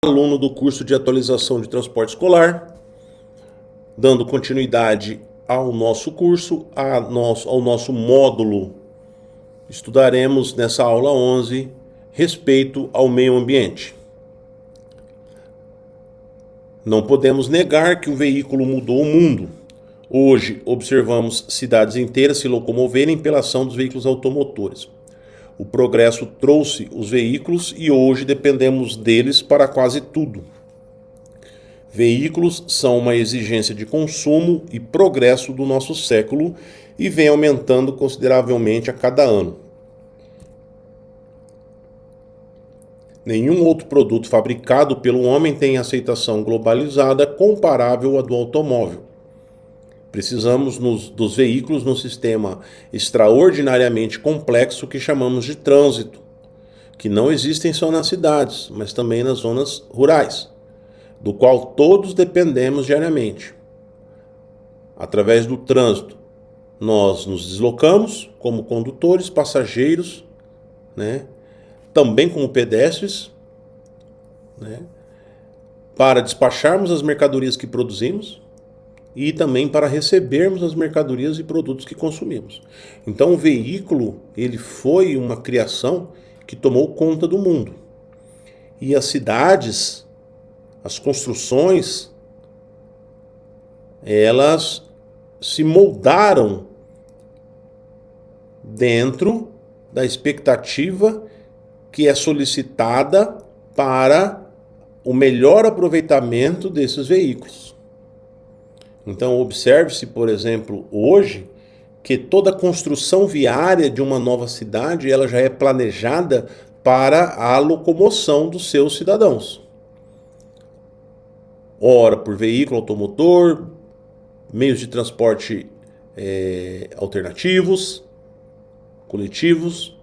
aluno do curso de atualização de transporte escolar, dando continuidade ao nosso curso, ao nosso módulo. Estudaremos nessa aula 11 respeito ao meio ambiente. Não podemos negar que o veículo mudou o mundo. Hoje observamos cidades inteiras se locomoverem pela ação dos veículos automotores. O progresso trouxe os veículos e hoje dependemos deles para quase tudo. Veículos são uma exigência de consumo e progresso do nosso século e vem aumentando consideravelmente a cada ano. Nenhum outro produto fabricado pelo homem tem aceitação globalizada comparável à do automóvel. Precisamos dos veículos num sistema extraordinariamente complexo que chamamos de trânsito, que não existem só nas cidades, mas também nas zonas rurais, do qual todos dependemos diariamente. Através do trânsito, nós nos deslocamos como condutores, passageiros, também como pedestres, para despacharmos as mercadorias que produzimos e também para recebermos as mercadorias e produtos que consumimos. Então o veículo, ele foi uma criação que tomou conta do mundo. E as cidades, as construções, elas se moldaram dentro da expectativa que é solicitada para o melhor aproveitamento desses veículos. Então, observe-se, por exemplo, hoje, que toda a construção viária de uma nova cidade, ela já é planejada para a locomoção dos seus cidadãos. Ora por veículo automotor, meios de transporte alternativos, coletivos,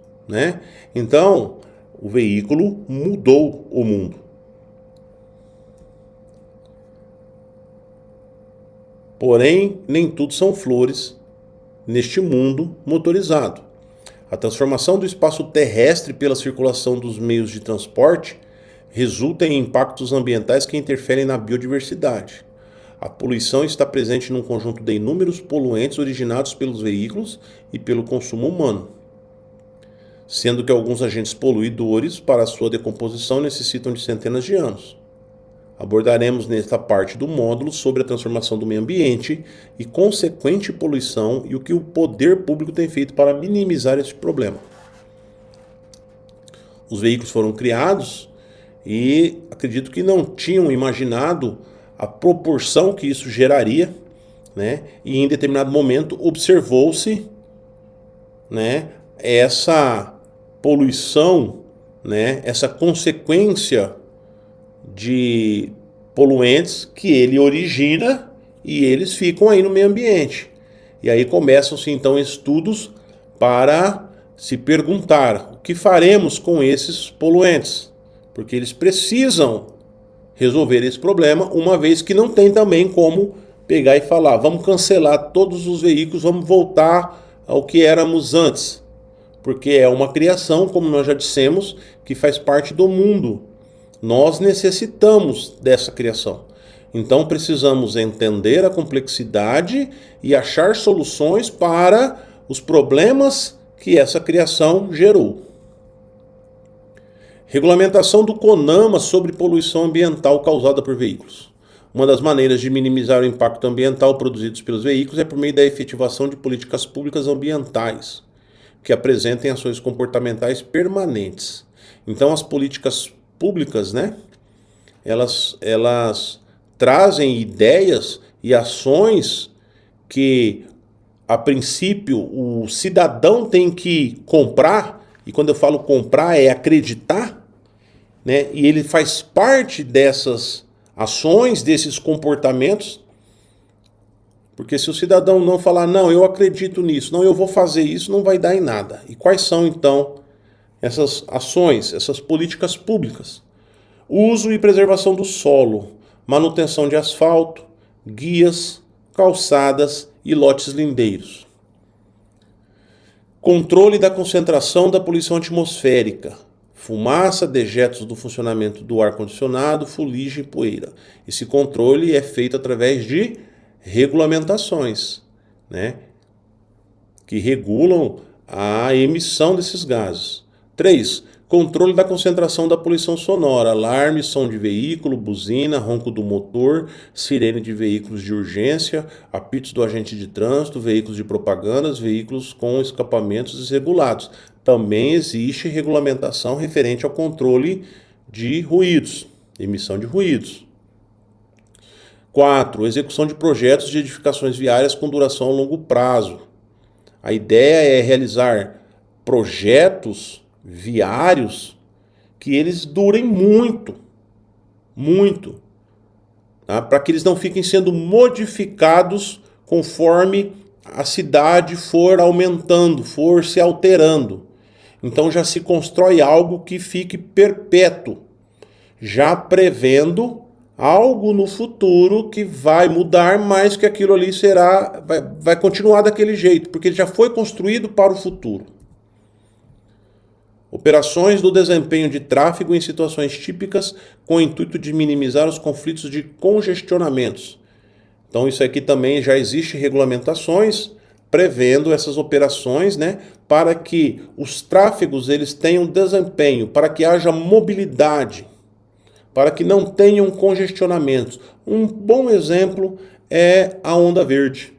Então, o veículo mudou o mundo. Porém, nem tudo são flores neste mundo motorizado. A transformação do espaço terrestre pela circulação dos meios de transporte resulta em impactos ambientais que interferem na biodiversidade. A poluição está presente num conjunto de inúmeros poluentes originados pelos veículos e pelo consumo humano, sendo que alguns agentes poluidores para sua decomposição necessitam de centenas de anos. Abordaremos nesta parte do módulo sobre a transformação do meio ambiente e consequente poluição e o que o poder público tem feito para minimizar este problema. Os veículos foram criados e acredito que não tinham imaginado a proporção que isso geraria, E em determinado momento observou-se, essa poluição, essa consequência de poluentes que ele origina e eles ficam aí no meio ambiente. E aí começam-se então estudos para se perguntar o que faremos com esses poluentes, porque eles precisam resolver esse problema, uma vez que não tem também como pegar e falar, vamos cancelar todos os veículos, vamos voltar ao que éramos antes, porque é uma criação, como nós já dissemos, que faz parte do mundo. Nós necessitamos dessa criação. Então precisamos entender a complexidade e achar soluções para os problemas que essa criação gerou. Regulamentação do CONAMA sobre poluição ambiental causada por veículos. Uma das maneiras de minimizar o impacto ambiental produzido pelos veículos é por meio da efetivação de políticas públicas ambientais, que apresentem ações comportamentais permanentes. Então as políticas públicas, elas trazem ideias e ações que, a princípio, o cidadão tem que comprar, e quando eu falo comprar é acreditar, e ele faz parte dessas ações, desses comportamentos, porque se o cidadão não falar, não, eu acredito nisso, não, eu vou fazer isso, não vai dar em nada. E quais são, então, essas ações, essas políticas públicas? Uso e preservação do solo, manutenção de asfalto, guias, calçadas e lotes lindeiros. Controle da concentração da poluição atmosférica, fumaça, dejetos do funcionamento do ar-condicionado, fuligem e poeira. Esse controle é feito através de regulamentações, né, que regulam a emissão desses gases. 3. Controle da concentração da poluição sonora, alarme, som de veículo, buzina, ronco do motor, sirene de veículos de urgência, apitos do agente de trânsito, veículos de propagandas, veículos com escapamentos desregulados. Também existe regulamentação referente ao controle de ruídos, emissão de ruídos. 4. Execução de projetos de edificações viárias com duração a longo prazo. A ideia é realizar projetos viários que eles durem muito, tá? Para que eles não fiquem sendo modificados conforme a cidade for aumentando, for se alterando. Então já se constrói algo que fique perpétuo, já prevendo algo no futuro que vai mudar, mas que aquilo ali vai continuar daquele jeito, porque ele já foi construído para o futuro. Operações do desempenho de tráfego em situações típicas com o intuito de minimizar os conflitos de congestionamentos. Então isso aqui também já existe regulamentações prevendo essas operações, né, para que os tráfegos eles tenham desempenho, para que haja mobilidade, para que não tenham congestionamentos. Um bom exemplo é a onda verde,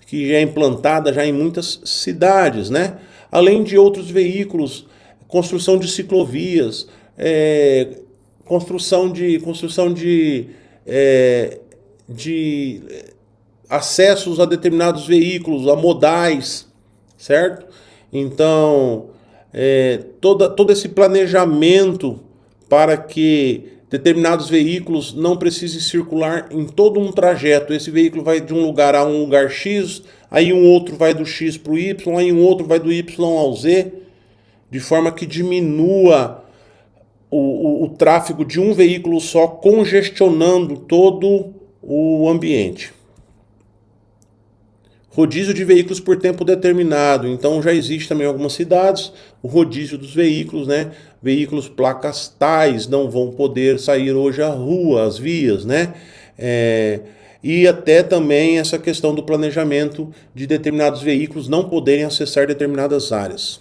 que já é implantada já em muitas cidades, né? Além de outros veículos, construção de ciclovias, construção de acessos a determinados veículos, a modais, certo? Então, todo esse planejamento para que determinados veículos não precisem circular em todo um trajeto. Esse veículo vai de um lugar a um lugar X, aí um outro vai do X para o Y, aí um outro vai do Y ao Z, de forma que diminua o tráfego de um veículo só, congestionando todo o ambiente. Rodízio de veículos por tempo determinado. Então já existe também em algumas cidades o rodízio dos veículos, né? Veículos placas tais não vão poder sair hoje à rua, às vias, né? E até também essa questão do planejamento de determinados veículos não poderem acessar determinadas áreas.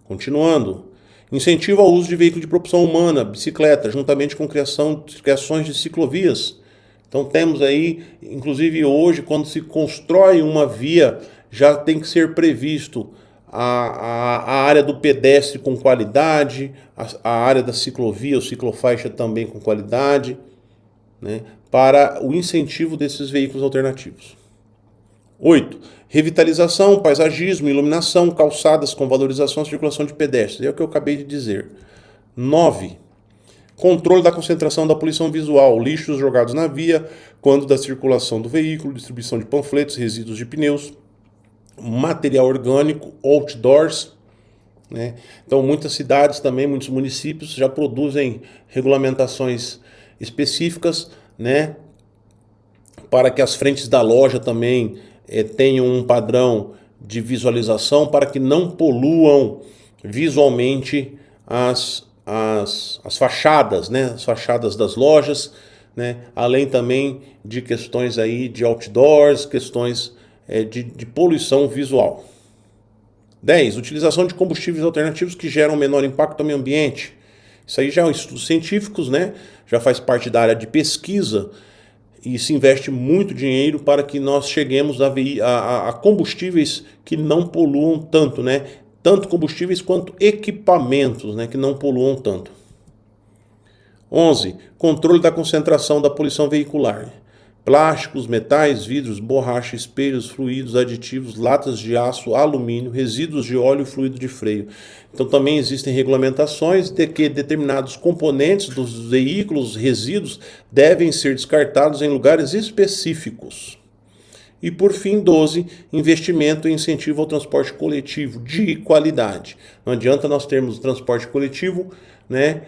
Continuando. Incentivo ao uso de veículo de propulsão humana, bicicleta, juntamente com criações de ciclovias. Então temos aí, inclusive hoje, quando se constrói uma via, já tem que ser previsto a área do pedestre com qualidade, a área da ciclovia ou ciclofaixa também com qualidade, né, para o incentivo desses veículos alternativos. 8. Revitalização, paisagismo, iluminação, calçadas com valorização e circulação de pedestres. É o que eu acabei de dizer. 9. Controle da concentração da poluição visual, lixos jogados na via, quando da circulação do veículo, distribuição de panfletos, resíduos de pneus, material orgânico, outdoors, né? Então muitas cidades também, muitos municípios já produzem regulamentações específicas, né, para que as frentes da loja também tenham um padrão de visualização para que não poluam visualmente as fachadas, né? As fachadas das lojas, né? Além também de questões aí de outdoors, questões de poluição visual. 10. Utilização de combustíveis alternativos que geram menor impacto ao meio ambiente. Isso aí já são estudos científicos, né? Já faz parte da área de pesquisa e se investe muito dinheiro para que nós cheguemos a combustíveis que não poluam tanto, né? Tanto combustíveis quanto equipamentos, né, que não poluam tanto. 11. Controle da concentração da poluição veicular. Plásticos, metais, vidros, borracha, espelhos, fluidos, aditivos, latas de aço, alumínio, resíduos de óleo e fluido de freio. Então também existem regulamentações de que determinados componentes dos veículos, resíduos, devem ser descartados em lugares específicos. E por fim, 12, investimento e incentivo ao transporte coletivo de qualidade. Não adianta nós termos transporte coletivo, né,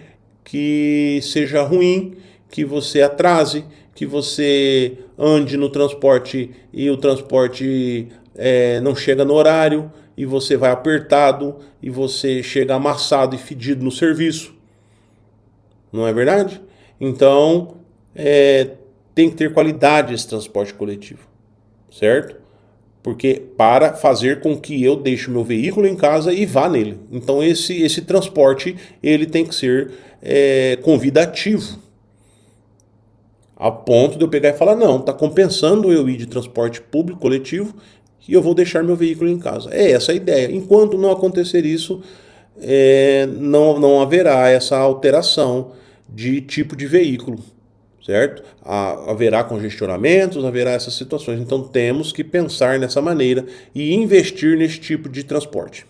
que seja ruim, que você atrase, que você ande no transporte e o transporte não chega no horário. e você vai apertado e você chega amassado e fedido no serviço. Não é verdade? Então, tem que ter qualidade esse transporte coletivo, certo? Porque para fazer com que eu deixe o meu veículo em casa e vá nele. Então esse transporte ele tem que ser convidativo. A ponto de eu pegar e falar, não, está compensando eu ir de transporte público, coletivo, e eu vou deixar meu veículo em casa. É essa a ideia. Enquanto não acontecer isso, não haverá essa alteração de tipo de veículo, certo? Haverá congestionamentos, haverá essas situações. Então temos que pensar nessa maneira e investir nesse tipo de transporte.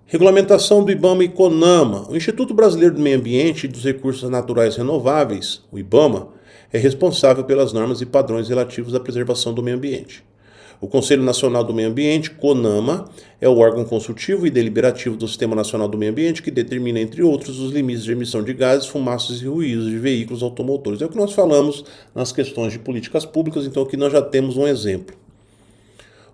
Regulamentação do IBAMA e CONAMA. O Instituto Brasileiro do Meio Ambiente e dos Recursos Naturais Renováveis, o IBAMA, é responsável pelas normas e padrões relativos à preservação do meio ambiente. O Conselho Nacional do Meio Ambiente, CONAMA, é o órgão consultivo e deliberativo do Sistema Nacional do Meio Ambiente que determina, entre outros, os limites de emissão de gases, fumaças e ruídos de veículos automotores. É o que nós falamos nas questões de políticas públicas, então aqui nós já temos um exemplo.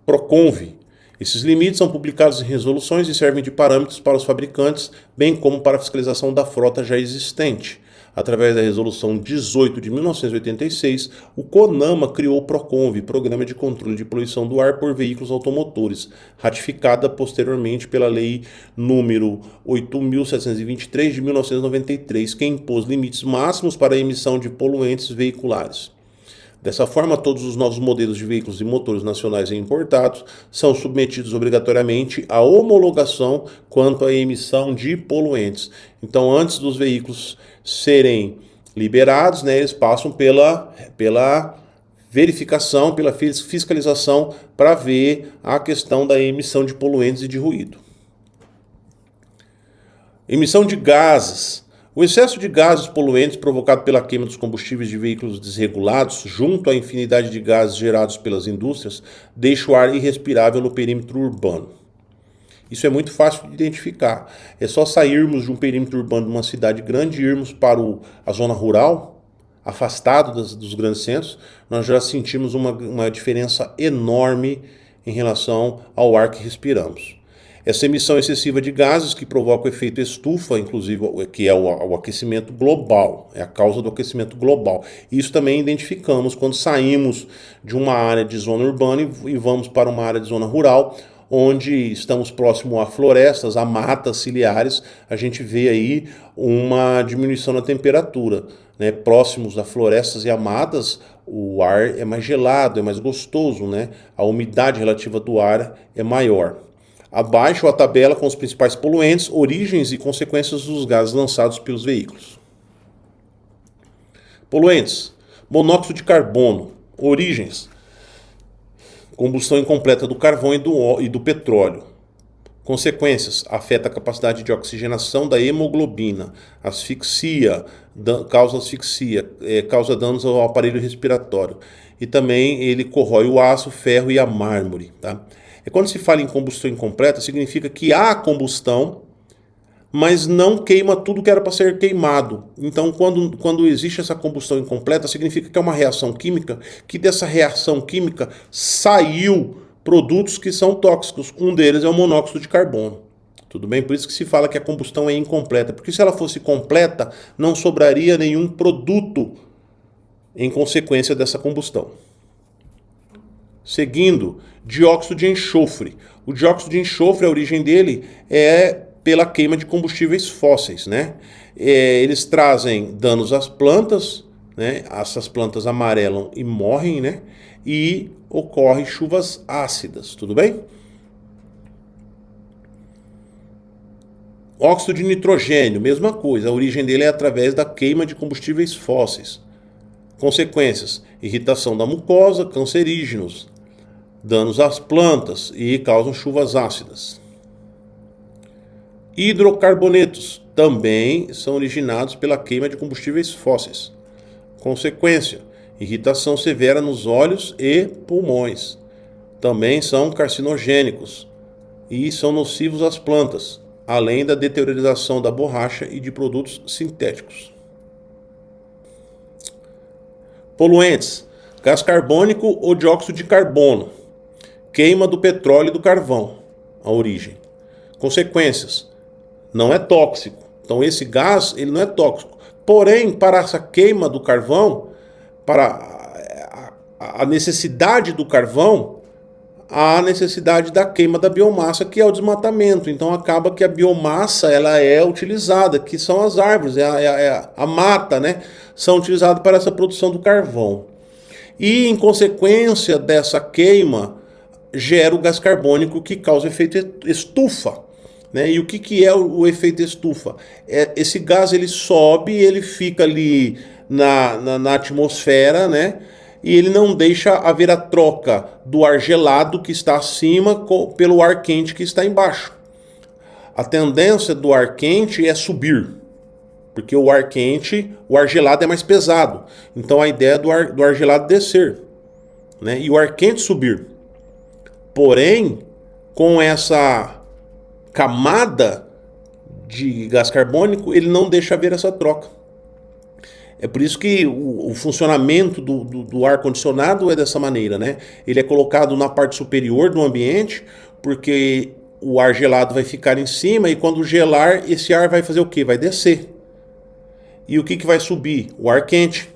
PROCONVE. Esses limites são publicados em resoluções e servem de parâmetros para os fabricantes, bem como para a fiscalização da frota já existente. Através da Resolução 18 de 1986, o CONAMA criou o PROCONVE, Programa de Controle de Poluição do Ar por Veículos Automotores, ratificada posteriormente pela Lei número 8.723 de 1993, que impôs limites máximos para a emissão de poluentes veiculares. Dessa forma, todos os novos modelos de veículos e motores nacionais e importados são submetidos obrigatoriamente à homologação quanto à emissão de poluentes. Então, antes dos veículos serem liberados, eles passam pela verificação, pela fiscalização para ver a questão da emissão de poluentes e de ruído. Emissão de gases. O excesso de gases poluentes provocado pela queima dos combustíveis de veículos desregulados, junto à infinidade de gases gerados pelas indústrias, deixa o ar irrespirável no perímetro urbano. Isso é muito fácil de identificar. É só sairmos de um perímetro urbano de uma cidade grande e irmos para a zona rural, afastado dos grandes centros, nós já sentimos uma diferença enorme em relação ao ar que respiramos. Essa emissão excessiva de gases que provoca o efeito estufa, inclusive, que é o aquecimento global, é a causa do aquecimento global. Isso também identificamos quando saímos de uma área de zona urbana e vamos para uma área de zona rural, onde estamos próximo a florestas, a matas ciliares, a gente vê aí uma diminuição na temperatura. Próximos a florestas e a matas, o ar é mais gelado, é mais gostoso, a umidade relativa do ar é maior. Abaixo a tabela com os principais poluentes, origens e consequências dos gases lançados pelos veículos. Poluentes: monóxido de carbono. Origens: combustão incompleta do carvão e do petróleo. Consequências: afeta a capacidade de oxigenação da hemoglobina, causa danos ao aparelho respiratório. E também ele corrói o aço, o ferro e a mármore. Quando se fala em combustão incompleta, significa que há combustão, mas não queima tudo que era para ser queimado. Então, quando existe essa combustão incompleta, significa que é uma reação química, que dessa reação química saiu produtos que são tóxicos. Um deles é o monóxido de carbono. Tudo bem? Por isso que se fala que a combustão é incompleta. Porque se ela fosse completa, não sobraria nenhum produto em consequência dessa combustão. Seguindo, dióxido de enxofre. O dióxido de enxofre, a origem dele é pela queima de combustíveis fósseis, Eles trazem danos às plantas, Essas plantas amarelam e morrem, E ocorrem chuvas ácidas, tudo bem? Óxido de nitrogênio, mesma coisa, a origem dele é através da queima de combustíveis fósseis. Consequências: irritação da mucosa, cancerígenos, danos às plantas e causam chuvas ácidas. Hidrocarbonetos também são originados pela queima de combustíveis fósseis. Consequência: irritação severa nos olhos e pulmões. Também são carcinogênicos e são nocivos às plantas, além da deteriorização da borracha e de produtos sintéticos. Poluentes: gás carbônico ou dióxido de carbono. queima do petróleo e do carvão, a origem. Consequências, não é tóxico. Então esse gás, ele não é tóxico. Porém, para essa queima do carvão, para a necessidade do carvão, há a necessidade da queima da biomassa, que é o desmatamento. Então acaba que a biomassa ela é utilizada, que são as árvores, a mata, né? São utilizadas para essa produção do carvão. E em consequência dessa queima, gera o gás carbônico que causa o efeito estufa. Né? E o que é o efeito estufa? Esse gás ele sobe, ele fica ali na atmosfera, né? E ele não deixa haver a troca do ar gelado que está acima pelo ar quente que está embaixo. A tendência do ar quente é subir, porque o ar quente, o ar gelado é mais pesado. Então a ideia é do ar gelado descer, né? E o ar quente subir. Porém, com essa camada de gás carbônico, ele não deixa haver essa troca. É por isso que o funcionamento do ar-condicionado é dessa maneira, né? Ele é colocado na parte superior do ambiente, porque o ar gelado vai ficar em cima e quando gelar, esse ar vai fazer o quê? Vai descer. E o que vai subir? O ar quente.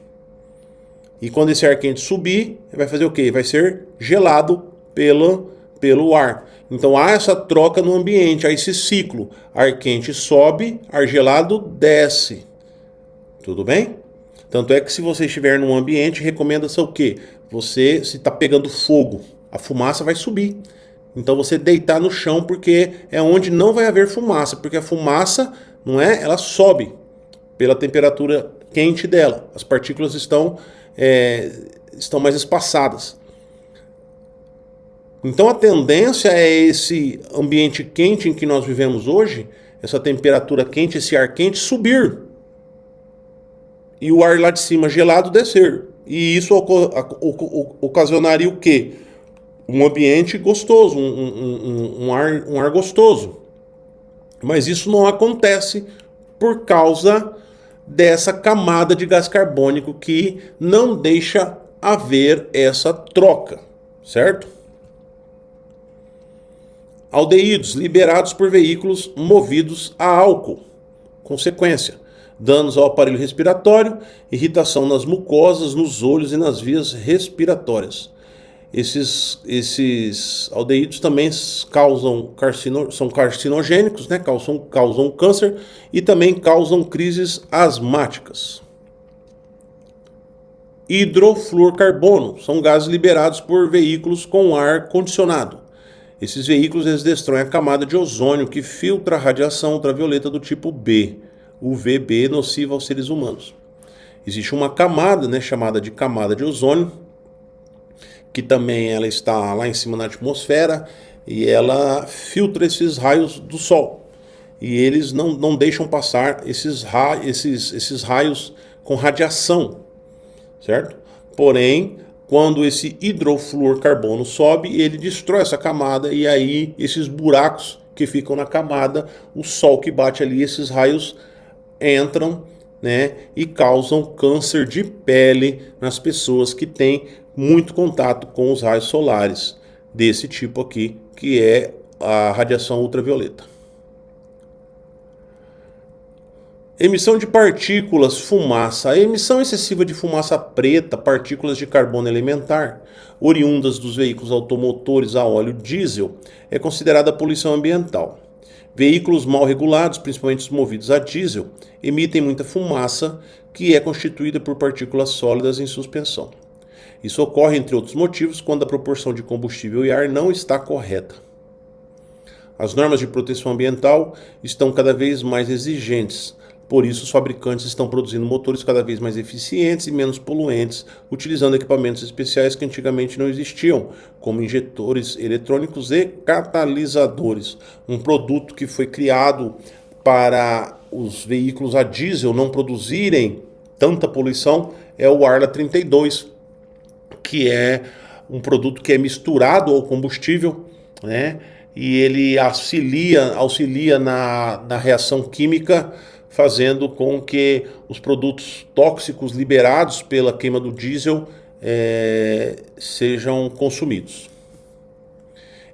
E quando esse ar quente subir, vai fazer o quê? Vai ser gelado pelo ar. Então há essa troca no ambiente, há esse ciclo. Ar quente sobe, ar gelado desce. Tudo bem? Tanto é que se você estiver num ambiente, recomenda-se o quê? Você, se está pegando fogo, a fumaça vai subir. Então você deitar no chão, porque é onde não vai haver fumaça. Porque a fumaça, não é? Ela sobe pela temperatura quente dela. As partículas estão mais espaçadas. Então a tendência é esse ambiente quente em que nós vivemos hoje, essa temperatura quente, esse ar quente subir. E o ar lá de cima gelado descer. E isso ocasionaria o quê? Um ambiente gostoso, um ar gostoso. Mas isso não acontece por causa dessa camada de gás carbônico que não deixa haver essa troca, certo? Aldeídos liberados por veículos movidos a álcool. Consequência: danos ao aparelho respiratório, irritação nas mucosas, nos olhos e nas vias respiratórias. Esses aldeídos também são carcinogênicos, né? causam câncer e também causam crises asmáticas. Hidrofluorcarbono são gases liberados por veículos com ar condicionado. Esses veículos eles destroem a camada de ozônio que filtra a radiação ultravioleta do tipo B, UVB, nociva aos seres humanos. Existe uma camada, né, chamada de camada de ozônio, que também ela está lá em cima na atmosfera e ela filtra esses raios do Sol. E eles não deixam passar esses raios com radiação, certo? Porém, quando esse hidrofluorcarbono sobe, ele destrói essa camada e aí esses buracos que ficam na camada, o sol que bate ali, esses raios entram, né, e causam câncer de pele nas pessoas que têm muito contato com os raios solares desse tipo aqui, que é a radiação ultravioleta. Emissão de partículas, fumaça. A emissão excessiva de fumaça preta, partículas de carbono elementar, oriundas dos veículos automotores a óleo diesel, é considerada poluição ambiental. Veículos mal regulados, principalmente os movidos a diesel, emitem muita fumaça, que é constituída por partículas sólidas em suspensão. Isso ocorre, entre outros motivos, quando a proporção de combustível e ar não está correta. As normas de proteção ambiental estão cada vez mais exigentes. Por isso, os fabricantes estão produzindo motores cada vez mais eficientes e menos poluentes, utilizando equipamentos especiais que antigamente não existiam, como injetores eletrônicos e catalisadores. Um produto que foi criado para os veículos a diesel não produzirem tanta poluição é o Arla 32, que é um produto que é misturado ao combustível, né? E ele auxilia na reação química, fazendo com que os produtos tóxicos liberados pela queima do diesel sejam consumidos.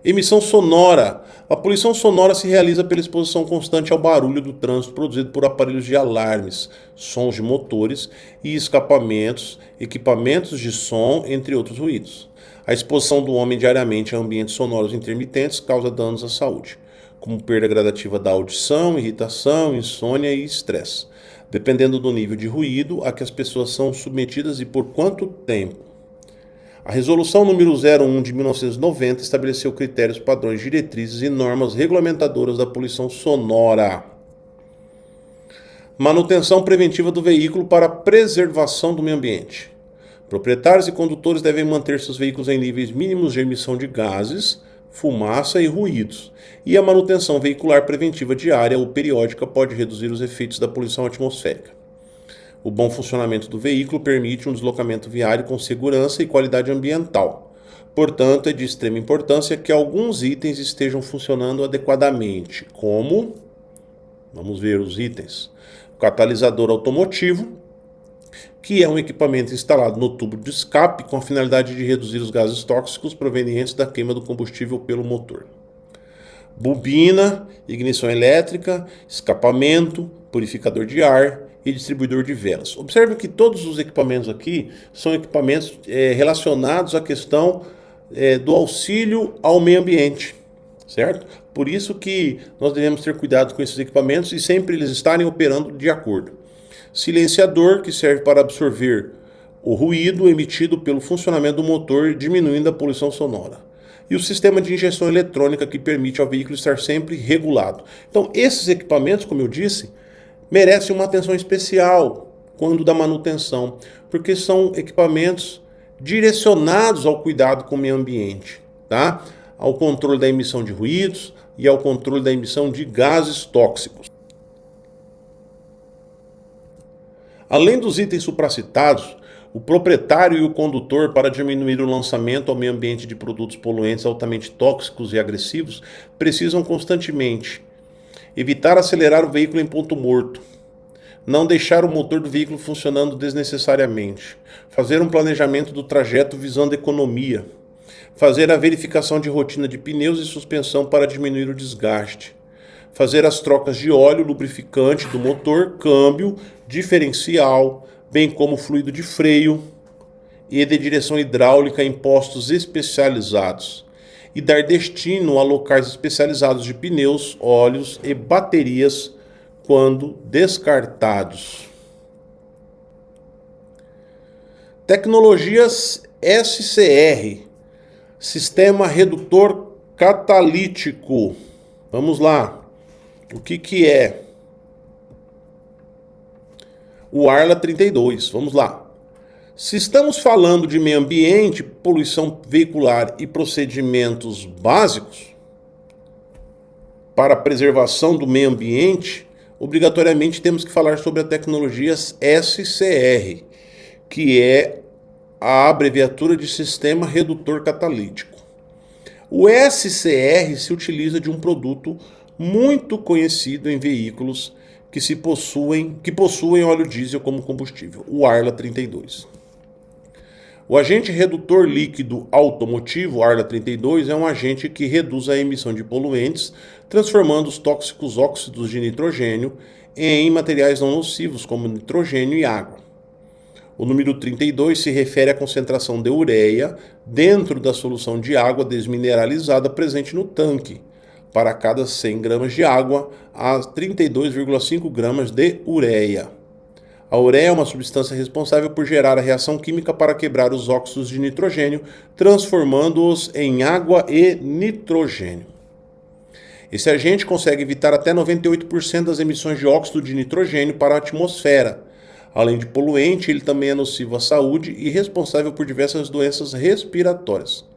Emissão sonora. A poluição sonora se realiza pela exposição constante ao barulho do trânsito produzido por aparelhos de alarmes, sons de motores e escapamentos, equipamentos de som, entre outros ruídos. A exposição do homem diariamente a ambientes sonoros intermitentes causa danos à saúde, como perda gradativa da audição, irritação, insônia e estresse, dependendo do nível de ruído a que as pessoas são submetidas e por quanto tempo. A Resolução número 01 de 1990 estabeleceu critérios, padrões, diretrizes e normas regulamentadoras da poluição sonora. Manutenção preventiva do veículo para preservação do meio ambiente. Proprietários e condutores devem manter seus veículos em níveis mínimos de emissão de gases, fumaça e ruídos, e a manutenção veicular preventiva diária ou periódica pode reduzir os efeitos da poluição atmosférica. O bom funcionamento do veículo permite um deslocamento viário com segurança e qualidade ambiental. Portanto, é de extrema importância que alguns itens estejam funcionando adequadamente, como, vamos ver os itens, o catalisador automotivo, que é um equipamento instalado no tubo de escape com a finalidade de reduzir os gases tóxicos provenientes da queima do combustível pelo motor. Bobina, ignição elétrica, escapamento, purificador de ar e distribuidor de velas. Observe que todos os equipamentos aqui são equipamentos relacionados à questão do auxílio ao meio ambiente, certo? Por isso que nós devemos ter cuidado com esses equipamentos e sempre eles estarem operando de acordo. Silenciador, que serve para absorver o ruído emitido pelo funcionamento do motor, diminuindo a poluição sonora. E o sistema de injeção eletrônica, que permite ao veículo estar sempre regulado. Então, esses equipamentos, como eu disse, merecem uma atenção especial quando da manutenção, porque são equipamentos direcionados ao cuidado com o meio ambiente, tá? Ao controle da emissão de ruídos e ao controle da emissão de gases tóxicos. Além dos itens supracitados, o proprietário e o condutor, para diminuir o lançamento ao meio ambiente de produtos poluentes altamente tóxicos e agressivos, precisam constantemente evitar acelerar o veículo em ponto morto, não deixar o motor do veículo funcionando desnecessariamente, fazer um planejamento do trajeto visando economia, fazer a verificação de rotina de pneus e suspensão para diminuir o desgaste, fazer as trocas de óleo, lubrificante do motor, câmbio, diferencial, bem como fluido de freio e de direção hidráulica em postos especializados, e dar destino a locais especializados de pneus, óleos e baterias quando descartados. Tecnologias SCR, Sistema Redutor Catalítico. Vamos lá. O que é? O Arla 32. Vamos lá. Se estamos falando de meio ambiente, poluição veicular e procedimentos básicos para a preservação do meio ambiente, obrigatoriamente temos que falar sobre a tecnologia SCR, que é a abreviatura de Sistema Redutor Catalítico. O SCR se utiliza de um produto muito conhecido em veículos que possuem óleo diesel como combustível, o Arla 32. O agente redutor líquido automotivo, Arla 32, é um agente que reduz a emissão de poluentes, transformando os tóxicos óxidos de nitrogênio em materiais não nocivos, como nitrogênio e água. O número 32 se refere à concentração de ureia dentro da solução de água desmineralizada presente no tanque. Para cada 100 gramas de água, há 32,5 gramas de ureia. A ureia é uma substância responsável por gerar a reação química para quebrar os óxidos de nitrogênio, transformando-os em água e nitrogênio. Esse agente consegue evitar até 98% das emissões de óxido de nitrogênio para a atmosfera. Além de poluente, ele também é nocivo à saúde e responsável por diversas doenças respiratórias.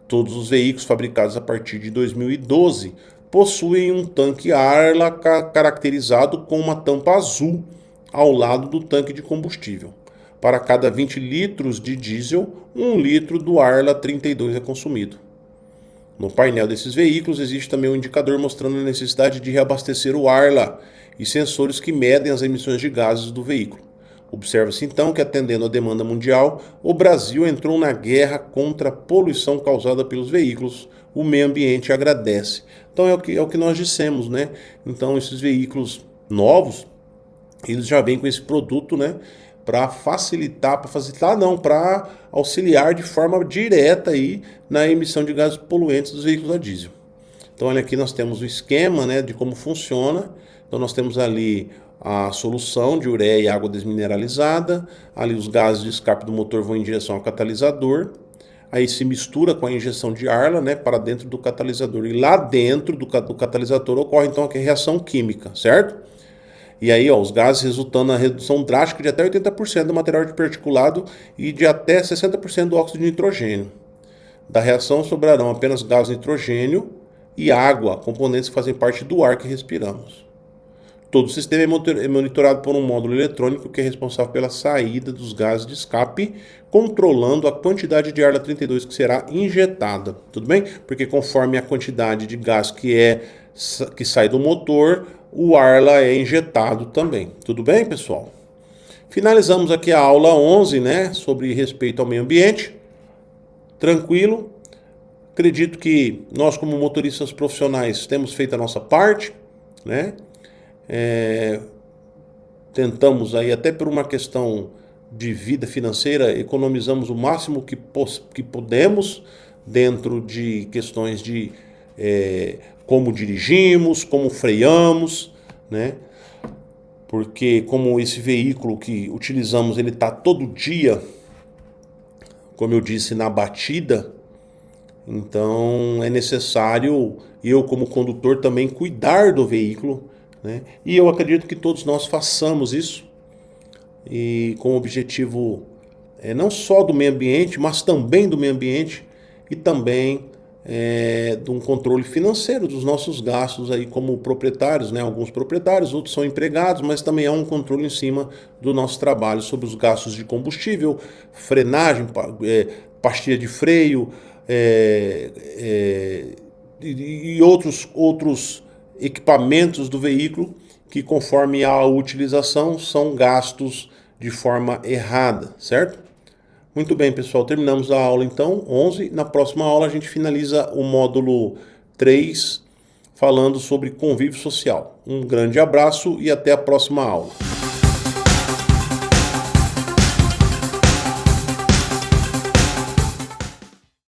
Todos os veículos fabricados a partir de 2012 possuem um tanque Arla caracterizado com uma tampa azul ao lado do tanque de combustível. Para cada 20 litros de diesel, 1 litro do Arla 32 é consumido. No painel desses veículos existe também um indicador mostrando a necessidade de reabastecer o Arla e sensores que medem as emissões de gases do veículo. Observa-se então que, atendendo à demanda mundial, o Brasil entrou na guerra contra a poluição causada pelos veículos, o meio ambiente agradece. Então é o que nós dissemos, né? Então esses veículos novos, eles já vêm com esse produto, né? Para facilitar não, para auxiliar de forma direta aí na emissão de gases poluentes dos veículos a diesel. Então olha aqui, nós temos o esquema, né, de como funciona. Então nós temos ali a solução de ureia e água desmineralizada, ali os gases de escape do motor vão em direção ao catalisador, aí se mistura com a injeção de Arla, né, para dentro do catalisador, e lá dentro do catalisador ocorre então a reação química, certo? E aí, ó, os gases resultando na redução drástica de até 80% do material de particulado e de até 60% do óxido de nitrogênio. Da reação sobrarão apenas gás nitrogênio e água, componentes que fazem parte do ar que respiramos. Todo o sistema é monitorado por um módulo eletrônico que é responsável pela saída dos gases de escape, controlando a quantidade de Arla 32 que será injetada. Tudo bem? Porque conforme a quantidade de gás que sai do motor, o Arla é injetado também. Tudo bem, pessoal? Finalizamos aqui a aula 11, né, sobre respeito ao meio ambiente. Tranquilo. Acredito que nós, como motoristas profissionais, temos feito a nossa parte, né? Tentamos aí, até por uma questão de vida financeira, economizamos o máximo que podemos dentro de questões de como dirigimos, como freamos, né? Porque como esse veículo que utilizamos, ele está todo dia, como eu disse, na batida, então é necessário eu, como condutor, também cuidar do veículo, né? E eu acredito que todos nós façamos isso, e com o objetivo não só do meio ambiente, mas também do meio ambiente e também de um controle financeiro dos nossos gastos aí como proprietários, né? Alguns proprietários, outros são empregados, mas também há um controle em cima do nosso trabalho sobre os gastos de combustível, frenagem, pastilha de freio e outros equipamentos do veículo que, conforme a utilização, são gastos de forma errada, certo? Muito bem, pessoal, terminamos a aula então, 11. Na próxima aula a gente finaliza o módulo 3, falando sobre convívio social. Um grande abraço e até a próxima aula.